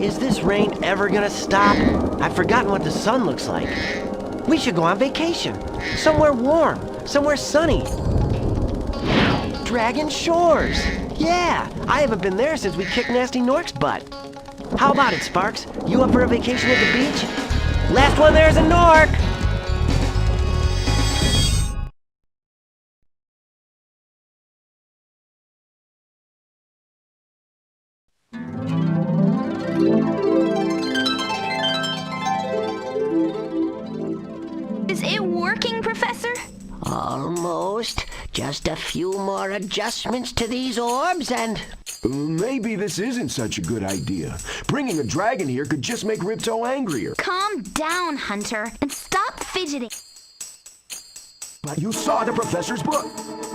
Is this rain ever gonna stop? I've forgotten what the sun looks like. We should go on vacation. Somewhere warm, somewhere sunny. Dragon Shores! Yeah, I haven't been there since we kicked Nasty Nork's butt. How about it, Sparks? You up for a vacation at the beach? Last one there's a Nork! Is it working, Professor? Almost. Just a few more adjustments to these orbs and... Maybe this isn't such a good idea. Bringing a dragon here could just make Ripto angrier. Calm down, Hunter, and stop fidgeting. But you saw the professor's book.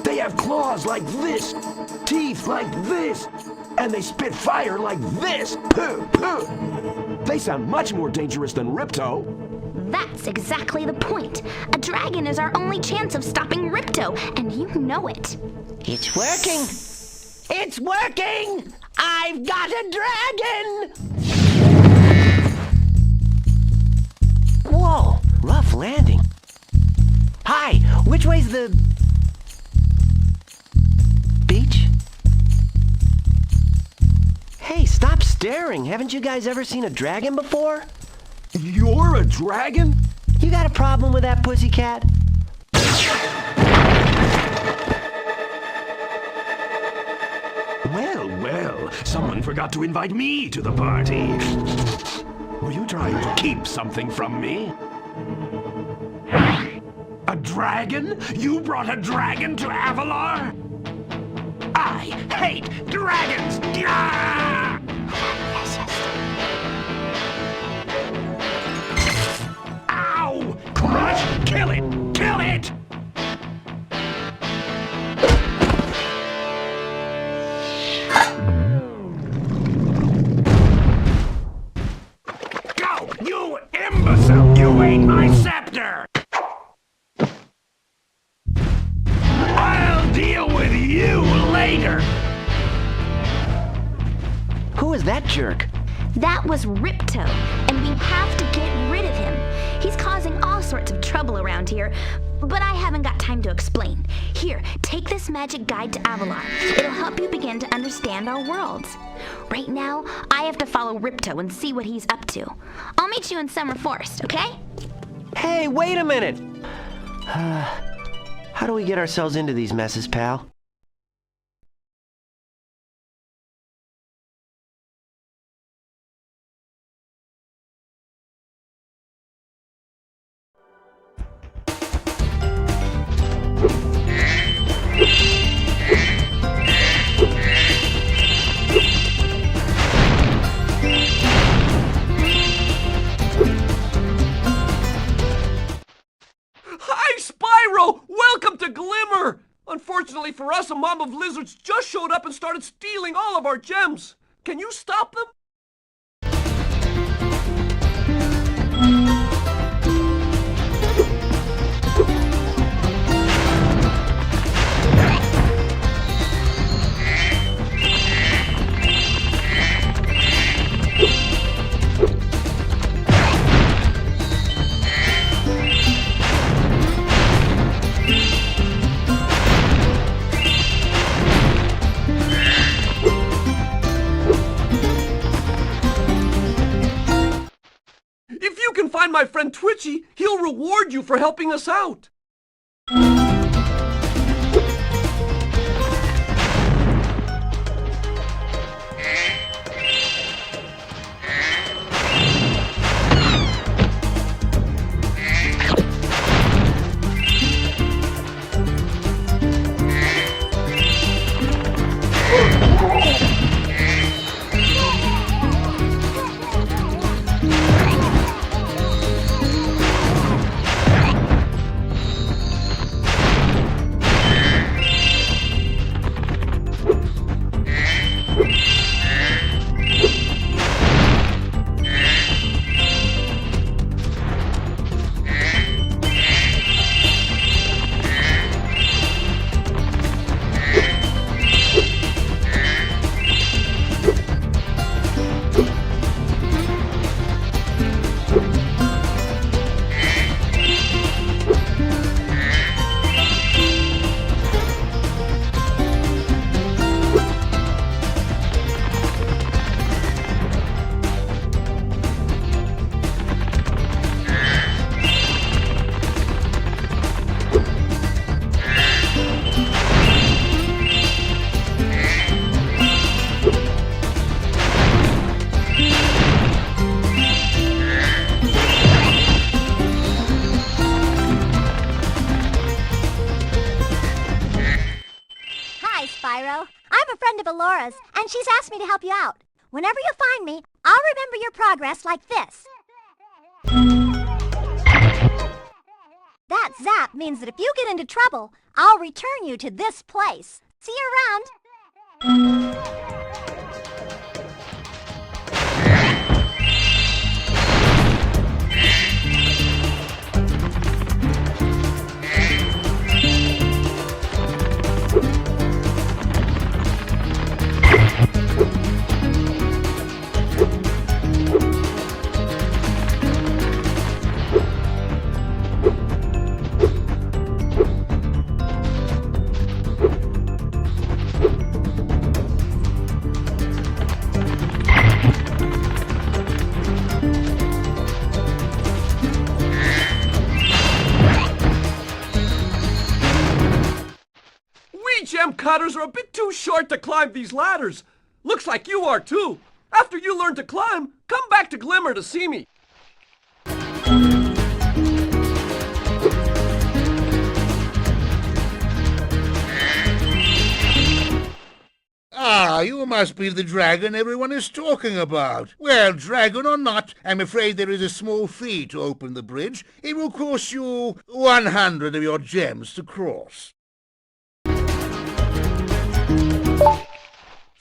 They have claws like this, teeth like this, and they spit fire like this. Puh, puh. They sound much more dangerous than Ripto. That's exactly the point. A dragon is our only chance of stopping Ripto, and you know it. It's working! It's working! I've got a dragon! Whoa, rough landing. Hi, which way's the... beach? Hey, stop staring. Haven't you guys ever seen a dragon before? You're a dragon? You got a problem with that, pussycat? Well, someone forgot to invite me to the party. Were you trying to keep something from me? A dragon? You brought a dragon to Avalar? I hate dragons! Gah! Ow! Crush! Kill it! Kill it! Go! You imbecile! You ate my scepter! I'll deal with you later! Who is that jerk? That was Ripto, and we have to get rid of him. He's causing all sorts of trouble around here, but I haven't got time to explain. Here, take this magic guide to Avalar. It'll help you begin to understand our worlds. Right now, I have to follow Ripto and see what he's up to. I'll meet you in Summer Forest, okay? Hey, wait a minute! How do we get ourselves into these messes, pal? Hi, Spyro! Welcome to Glimmer! Unfortunately for us, a mob of lizards just showed up and started stealing all of our gems. Can you stop them? find my friend Twitchy, he'll reward you for helping us out. Hi, Spyro. I'm a friend of Alora's, and she's asked me to help you out. Whenever you find me, I'll remember your progress like this. That zap means that if you get into trouble, I'll return you to this place. See you around. Gem cutters are a bit too short to climb these ladders. Looks like you are too. After you learn to climb, come back to Glimmer to see me. Ah, you must be the dragon everyone is talking about. Well, dragon or not, I'm afraid there is a small fee to open the bridge. It will cost you 100 of your gems to cross.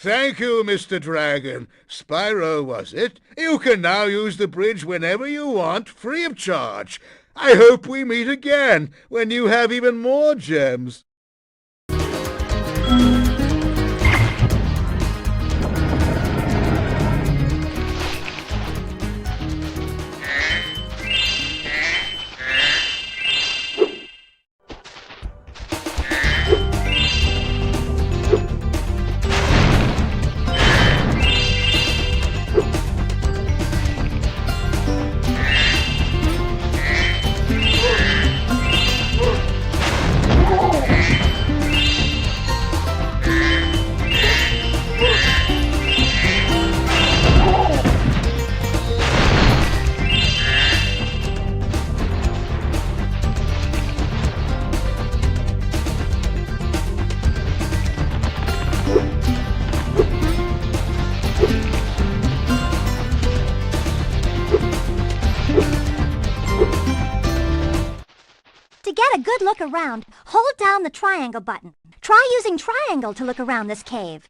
Thank you, Mr. Dragon. Spyro, was it? You can now use the bridge whenever you want, free of charge. I hope we meet again, when you have even more gems. To get a good look around, hold down the triangle button. Try using triangle to look around this cave.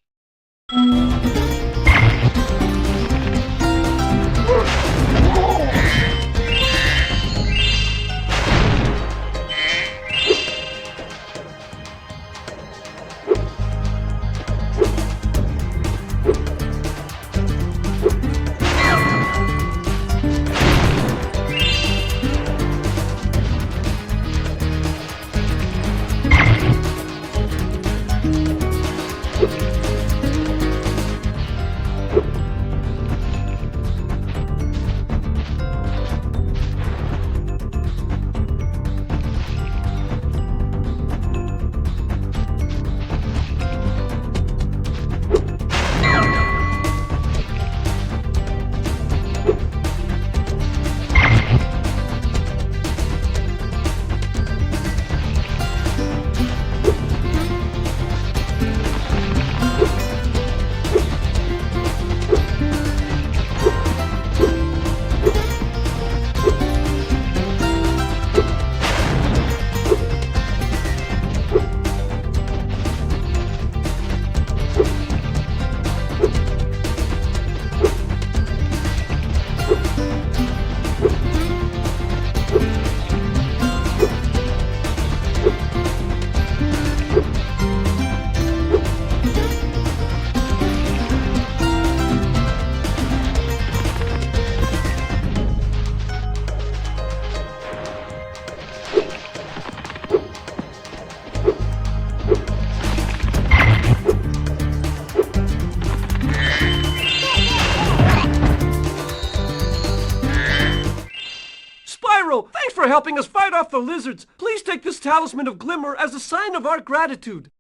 for helping us fight off the lizards. Please take this talisman of glimmer as a sign of our gratitude.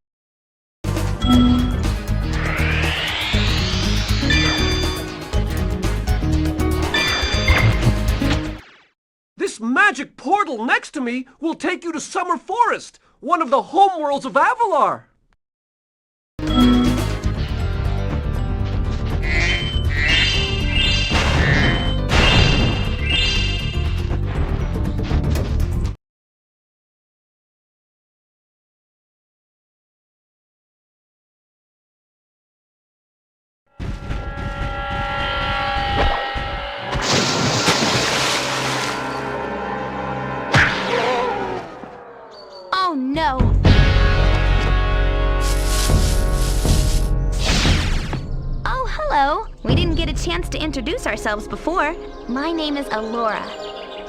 This magic portal next to me will take you to Summer Forest, one of the homeworlds of Avalar. Oh no! Oh, hello. We didn't get a chance to introduce ourselves before. My name is Alora.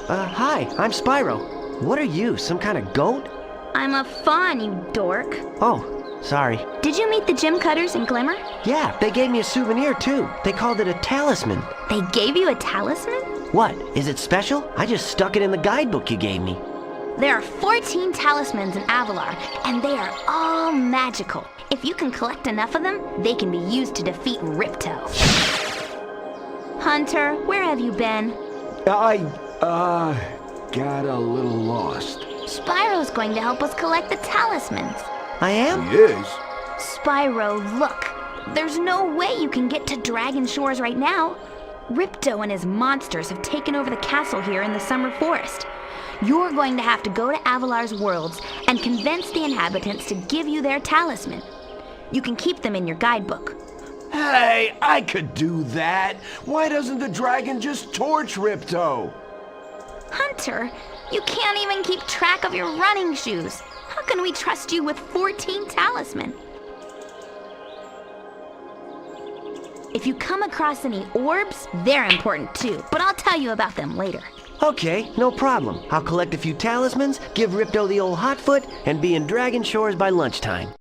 Hi, I'm Spyro. What are you, some kind of goat? I'm a fawn, you dork. Oh, sorry. Did you meet the gem cutters in Glimmer? Yeah, they gave me a souvenir too. They called it a talisman. They gave you a talisman? What, is it special? I just stuck it in the guidebook you gave me. There are 14 talismans in Avalar, and they are all magical. If you can collect enough of them, they can be used to defeat Ripto. Hunter, where have you been? I got a little lost. Spyro's going to help us collect the talismans. I am? Yes? Spyro, look. There's no way you can get to Dragon Shores right now. Ripto and his monsters have taken over the castle here in the Summer Forest. You're going to have to go to Avalar's worlds and convince the inhabitants to give you their talisman. You can keep them in your guidebook. Hey, I could do that. Why doesn't the dragon just torch Ripto? Hunter, you can't even keep track of your running shoes. How can we trust you with 14 talisman? If you come across any orbs, they're important too, but I'll tell you about them later. Okay, no problem. I'll collect a few talismans, give Ripto the old hot foot, and be in Dragon Shores by lunchtime.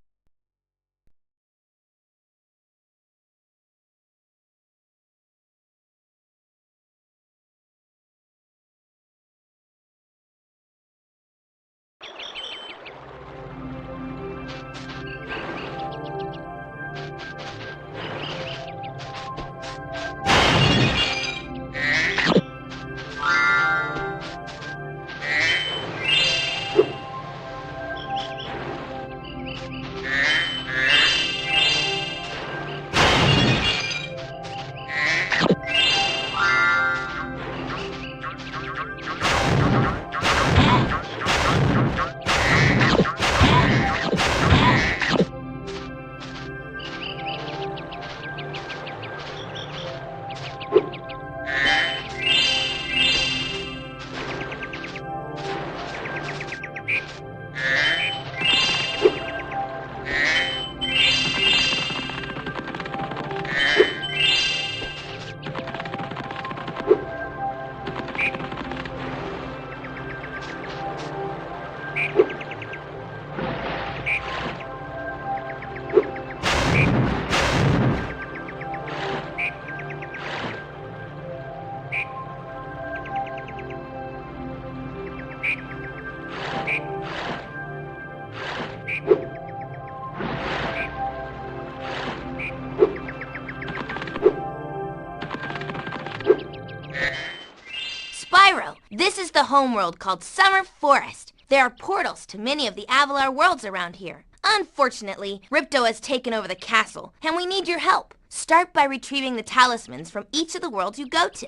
Spyro, this is the homeworld called Summer Forest. There are portals to many of the Avalar worlds around here. Unfortunately, Ripto has taken over the castle, and we need your help. Start by retrieving the talismans from each of the worlds you go to.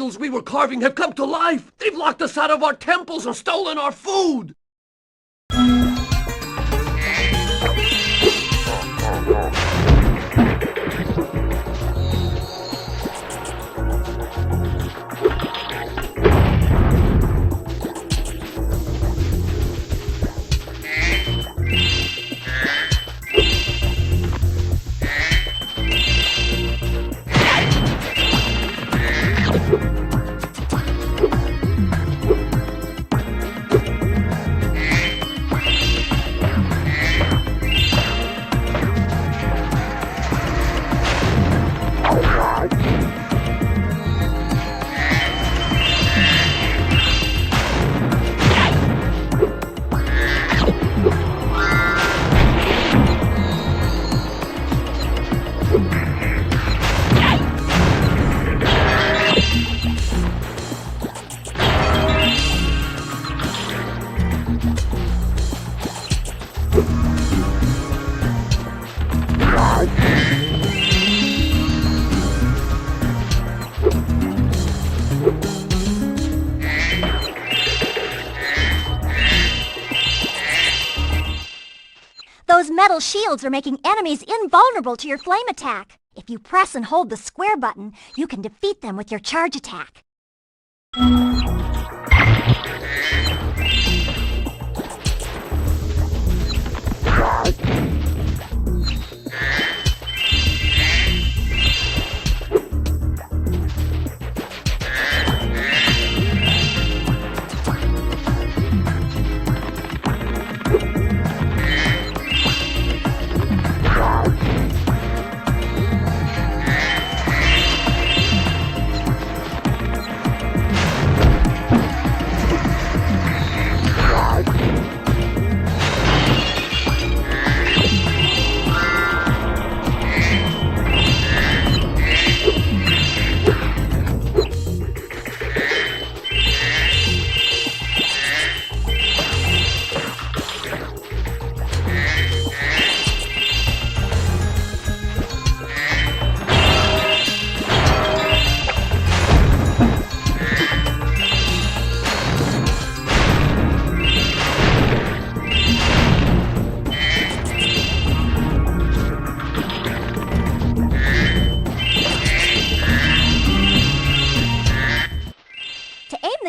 idols we were carving have come to life. They've locked us out of our temples and stolen our food. Those metal shields are making enemies invulnerable to your flame attack. If you press and hold the square button, you can defeat them with your charge attack.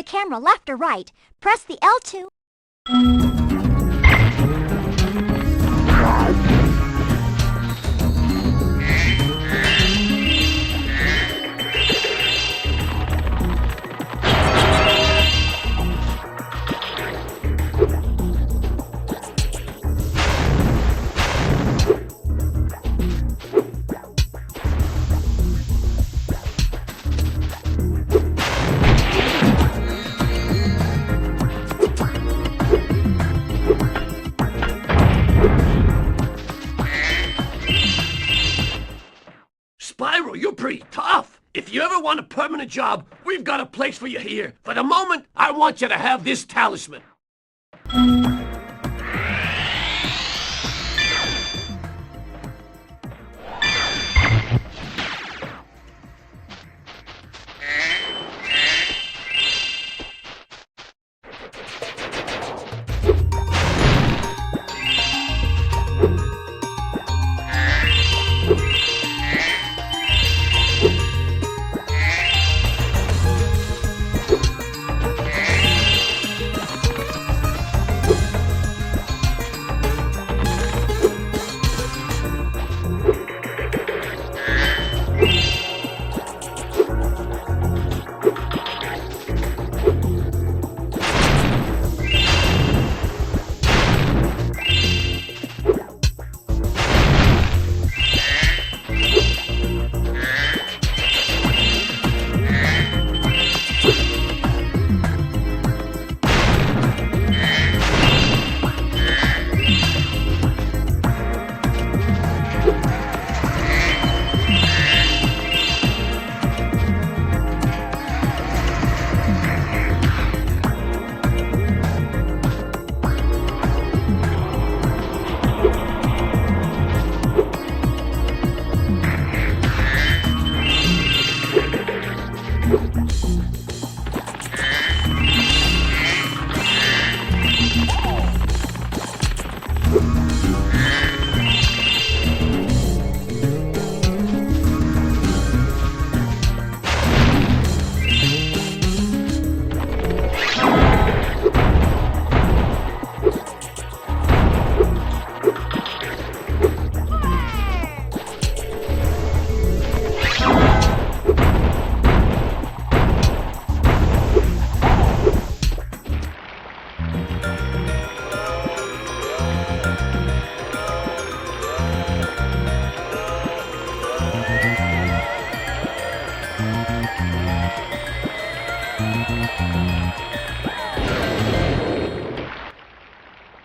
Camera left or right, press the L2. Spyro, you're pretty tough. If you ever want a permanent job, we've got a place for you here. For the moment, I want you to have this talisman.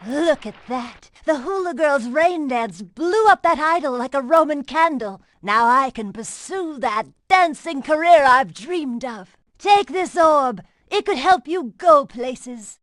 Look at that. The hula girl's rain dance blew up that idol like a Roman candle. Now I can pursue that dancing career I've dreamed of. Take this orb. It could help you go places.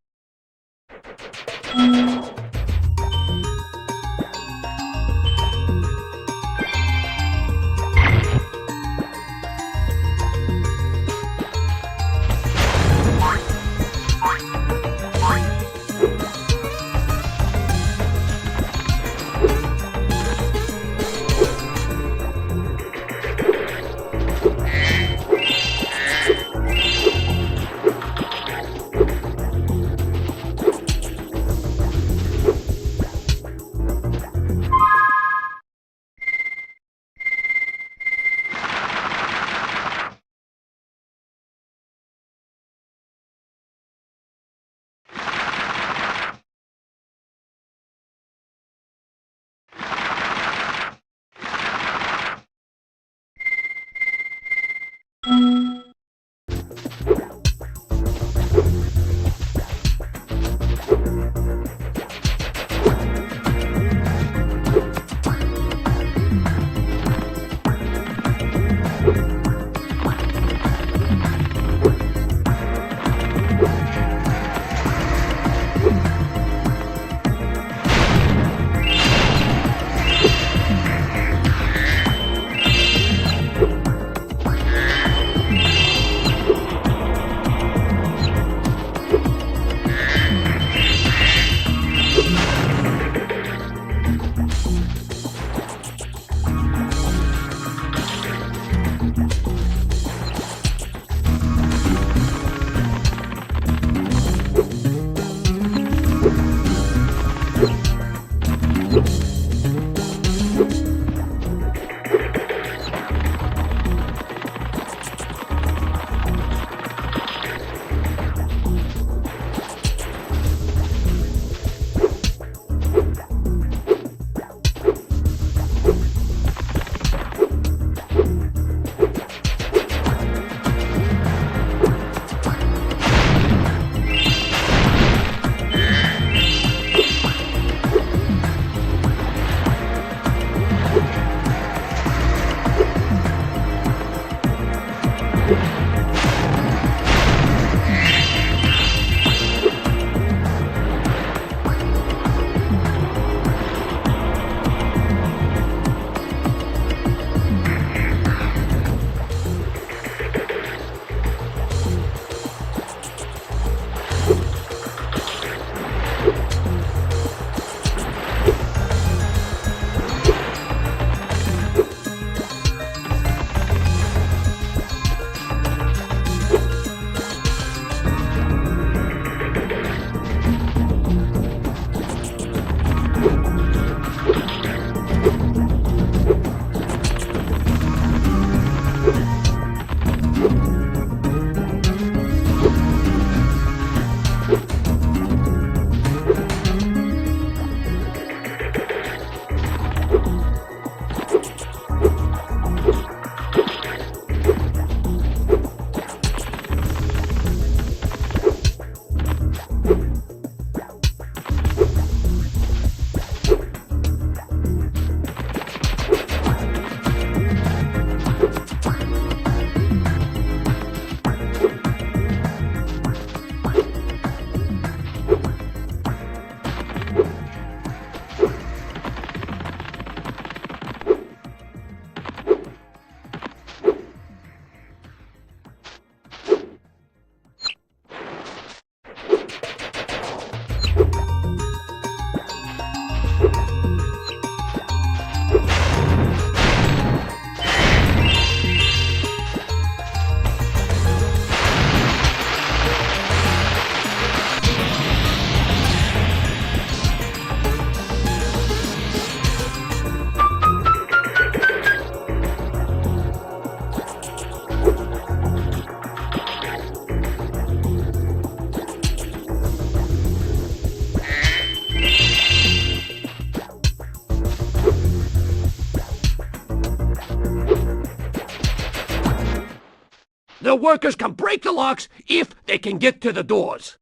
the workers can break the locks if they can get to the doors.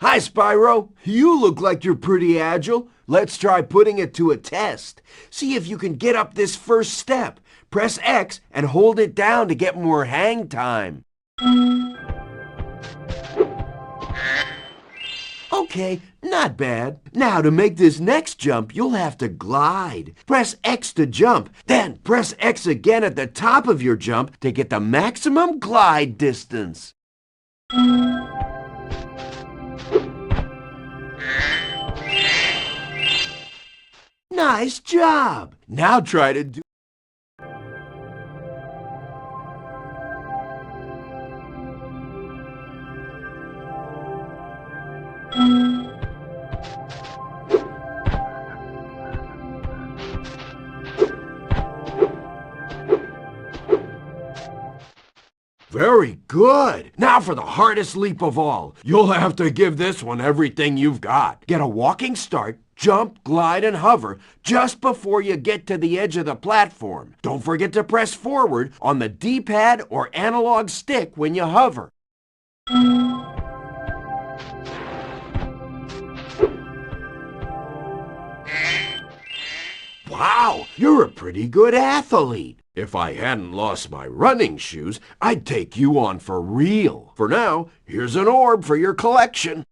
Hi, Spyro. You look like you're pretty agile. Let's try putting it to a test. See if you can get up this first step. Press X and hold it down to get more hang time. Okay, not bad. Now to make this next jump, you'll have to glide. Press X to jump, then press X again at the top of your jump to get the maximum glide distance. Nice job! Now try to do... Very good. Now for the hardest leap of all. You'll have to give this one everything you've got. Get a walking start, jump, glide, and hover just before you get to the edge of the platform. Don't forget to press forward on the D-pad or analog stick when you hover. Wow, you're a pretty good athlete. If I hadn't lost my running shoes, I'd take you on for real. For now, here's an orb for your collection.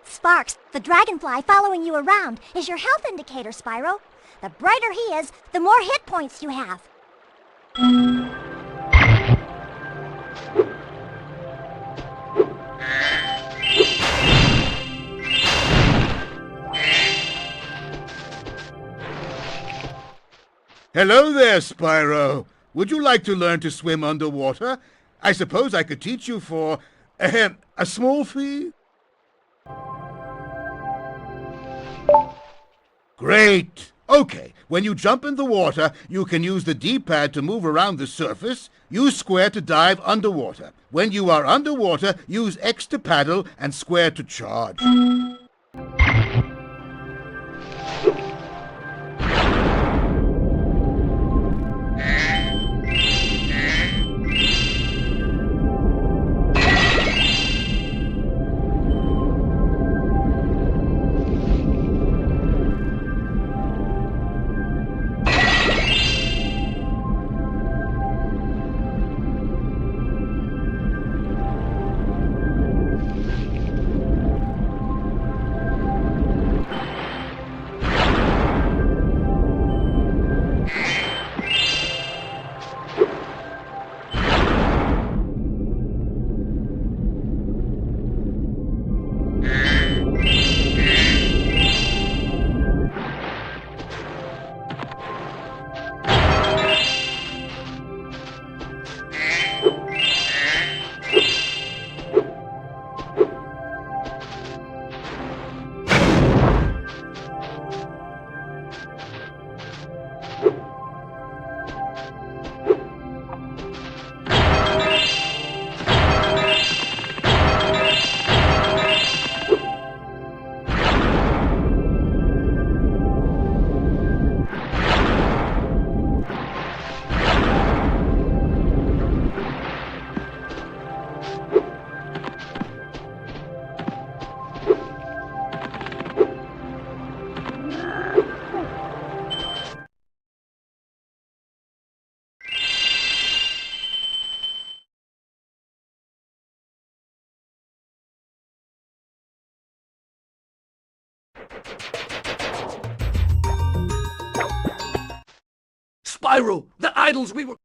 Sparks, the dragonfly following you around is your health indicator, Spyro. The brighter he is, the more hit points you have. Hello there, Spyro. Would you like to learn to swim underwater? I suppose I could teach you for a small fee? Great! Okay, when you jump in the water, you can use the D-pad to move around the surface, use square to dive underwater. When you are underwater, use X to paddle and square to charge. Spyro, the idols we were...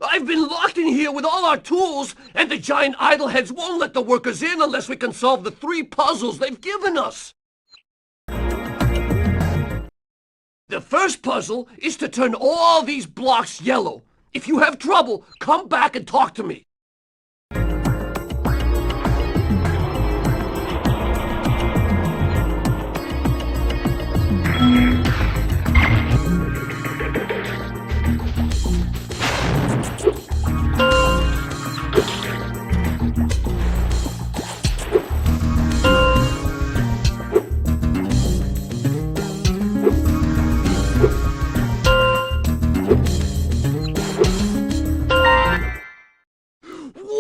I've been locked in here with all our tools, and the giant idol heads won't let the workers in unless we can solve the 3 puzzles they've given us. The first puzzle is to turn all these blocks yellow. If you have trouble, come back and talk to me.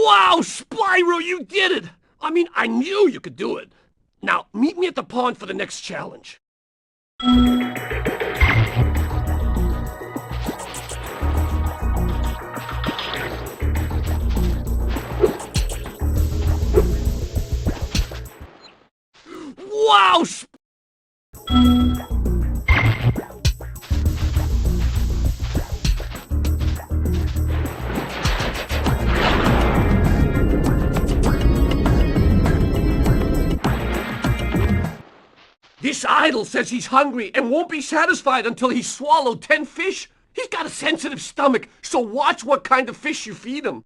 Wow, Spyro, you did it! I mean, I knew you could do it. Now, meet me at the pond for the next challenge. Wow, This idol says he's hungry and won't be satisfied until he's swallowed 10 fish. He's got a sensitive stomach, so watch what kind of fish you feed him.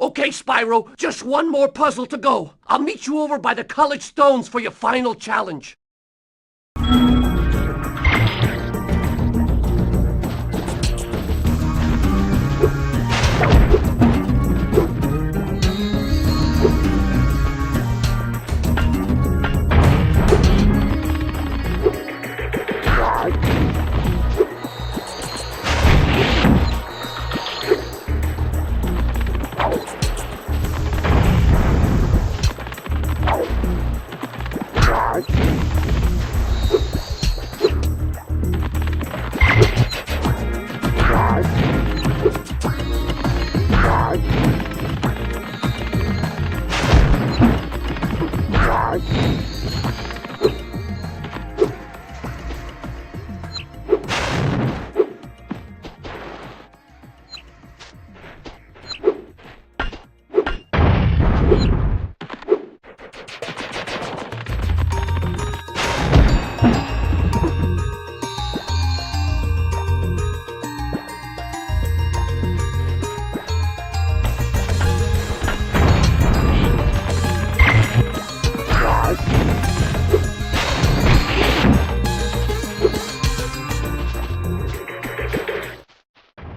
Okay, Spyro, just one more puzzle to go. I'll meet you over by the colored stones for your final challenge.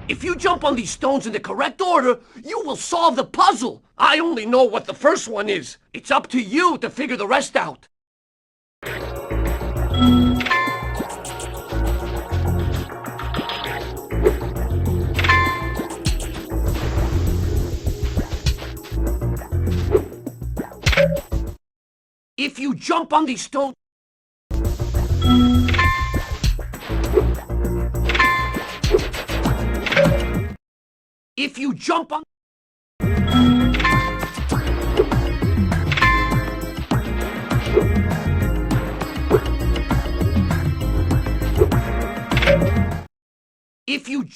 If you jump on these stones in the correct order, you will solve the puzzle. I only know what the first one is. It's up to you to figure the rest out. If you jump on these stones... If you jump on... If you...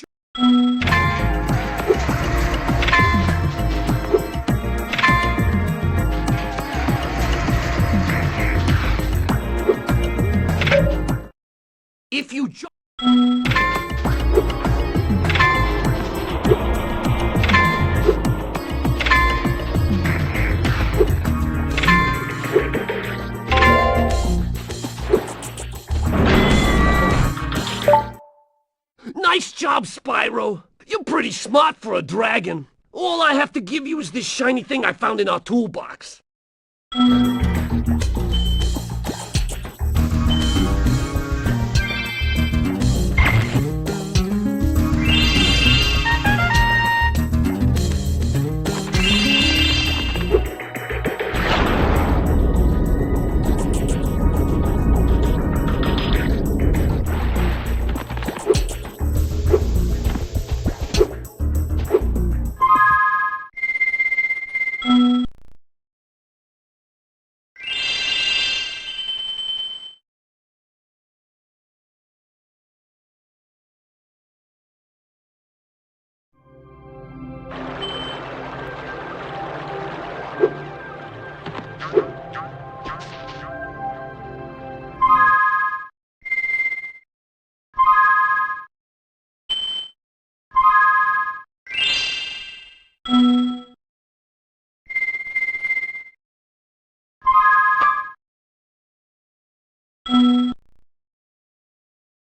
If you jump... Nice job, Spyro! You're pretty smart for a dragon. All I have to give you is this shiny thing I found in our toolbox.